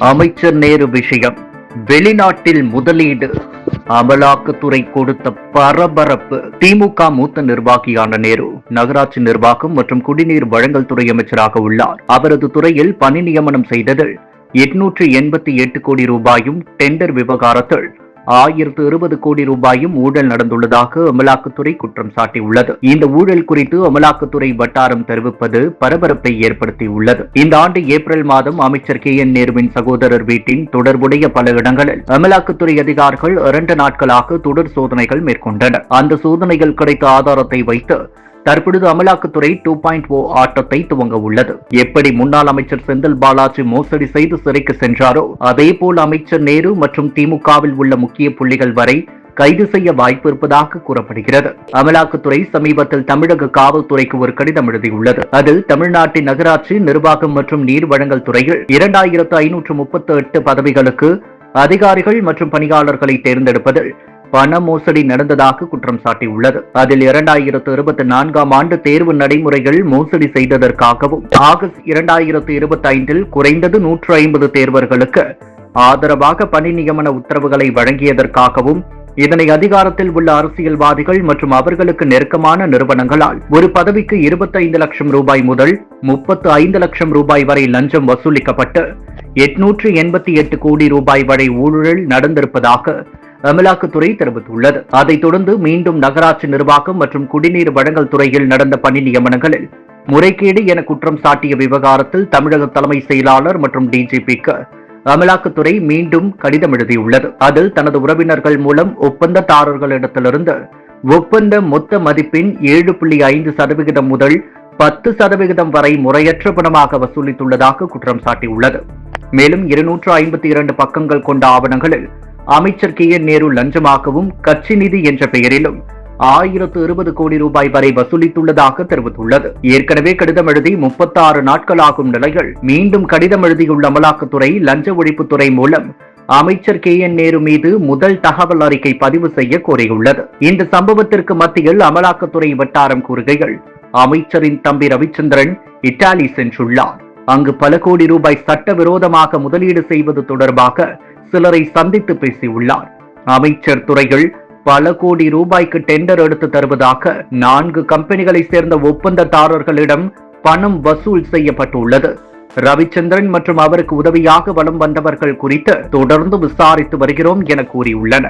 அமைச்சர் நேரு விஷயம், வெளிநாட்டில் முதலீடு, அமலாக்கத்துறை கொடுத்த பரபரப்பு. திமுக மூத்த நிர்வாகியான நேரு நகராட்சி நிர்வாகம் மற்றும் குடிநீர் வழங்கல் துறை அமைச்சராக உள்ளார். அவரது துறையில் பணி நியமனம் செய்ததில் 888 கோடி ரூபாயும், டெண்டர் விவகாரத்தில் 1020 கோடி ரூபாயும் ஊழல் நடந்துள்ளதாக அமலாக்கத்துறை குற்றம் சாட்டியுள்ளது. இந்த ஊழல் குறித்து அமலாக்கத்துறை வட்டாரம் தெரிவிப்பது பரபரப்பை ஏற்படுத்தியுள்ளது. இந்த ஆண்டு ஏப்ரல் மாதம் அமைச்சர் KN நேருவின் சகோதரர் வீட்டின் தொடர்புடைய பல இடங்களில் அமலாக்கத்துறை அதிகாரிகள் 2 நாட்களாக தொடர் சோதனைகள் மேற்கொண்டனர். அந்த சோதனைகள் கிடைத்த ஆதாரத்தை வைத்து தற்பொழுது அமலாக்கத்துறை 2.0 ஆட்டத்தை துவங்க உள்ளது. எப்படி முன்னாள் அமைச்சர் செந்தில் பாலாஜி மோசடி செய்து சிறைக்கு சென்றாரோ அதேபோல் அமைச்சர் நேரு மற்றும் திமுகவில் உள்ள முக்கிய புள்ளிகள் வரை கைது செய்ய வாய்ப்பு இருப்பதாக கூறப்படுகிறது. அமலாக்கத்துறை சமீபத்தில் தமிழக காவல்துறைக்கு ஒரு கடிதம் எழுதியுள்ளது. அதில் தமிழ்நாட்டின் நகராட்சி நிர்வாகம் மற்றும் நீர் வழங்கல் துறையில் 2538 பதவிகளுக்கு அதிகாரிகள் மற்றும் பணியாளர்களை தேர்ந்தெடுப்பதில் பண மோசடி நடந்ததாக குற்றம் சாட்டியுள்ளது. அதில் 2024ஆம் ஆண்டு தேர்வு நடைமுறைகள் மோசடி செய்ததற்காகவும், ஆகஸ்ட் 2025இல் குறைந்தது 150 தேர்வர்களுக்கு ஆதரவாக பணி நியமன உத்தரவுகளை வழங்கியதற்காகவும், இதனை அதிகாரத்தில் உள்ள அரசியல்வாதிகள் மற்றும் அவர்களுக்கு நெருக்கமான நிறுவனங்களால் ஒரு பதவிக்கு 25 லட்சம் ரூபாய் முதல் 35 லட்சம் ரூபாய் வரை லஞ்சம் வசூலிக்கப்பட்டு 888 கோடி ரூபாய் வரை ஊழல் நடந்திருப்பதாக அமலாக்கத்துறை தெரிவித்துள்ளது. அதைத் தொடர்ந்து மீண்டும் நகராட்சி நிர்வாகம் மற்றும் குடிநீர் வழங்கல் துறையில் நடந்த பணி நியமனங்களில் முறைகேடு என குற்றம் சாட்டிய விவகாரத்தில் தமிழக தலைமை செயலாளர் மற்றும் DGPக்கு அமலாக்கத்துறை மீண்டும் கடிதம் எழுதியுள்ளது. அதில் தனது உறவினர்கள் மூலம் ஒப்பந்ததாரர்களிடத்திலிருந்து ஒப்பந்த மொத்த மதிப்பின் 7.5% முதல் 10% வரை முறையற்ற பணமாக வசூலித்துள்ளதாக குற்றம் சாட்டியுள்ளது. மேலும் 252 பக்கங்கள் கொண்ட ஆவணங்களில் அமைச்சர் KN நேரு லஞ்சமாகவும் கட்சி நிதி என்ற பெயரிலும் 1020 கோடி ரூபாய் வரை வசூலித்துள்ளதாக தெரிவித்துள்ளது. ஏற்கனவே கடிதம் எழுதி 36 நாட்களாகும் நிலையில் மீண்டும் கடிதம் எழுதியுள்ள அமலாக்கத்துறை லஞ்ச ஒழிப்புத்துறை மூலம் அமைச்சர் KN நேரு மீது முதல் தகவல் அறிக்கை பதிவு செய்ய கோரியுள்ளது. இந்த சம்பவத்திற்கு மத்தியில் அமலாக்கத்துறை வட்டாரம் கூறுகையில், அமைச்சரின் தம்பி ரவிச்சந்திரன் இத்தாலி சென்றுள்ளார். அங்கு பல கோடி ரூபாய் சட்டவிரோதமாக முதலீடு செய்வது தொடர்பாக சிலரை சந்தித்து பேசியுள்ளார். அமைச்சர் துறைகள் பல கோடி ரூபாய்க்கு டெண்டர் எடுத்து தருவதாக 4 கம்பெனிகளை சேர்ந்த ஒப்பந்ததாரர்களிடம் பணம் வசூல் செய்யப்பட்டுள்ளது. ரவிச்சந்திரன் மற்றும் அவருக்கு உதவியாக வலம் வந்தவர்கள் குறித்து தொடர்ந்து விசாரித்து வருகிறோம் என கூறியுள்ளனர்.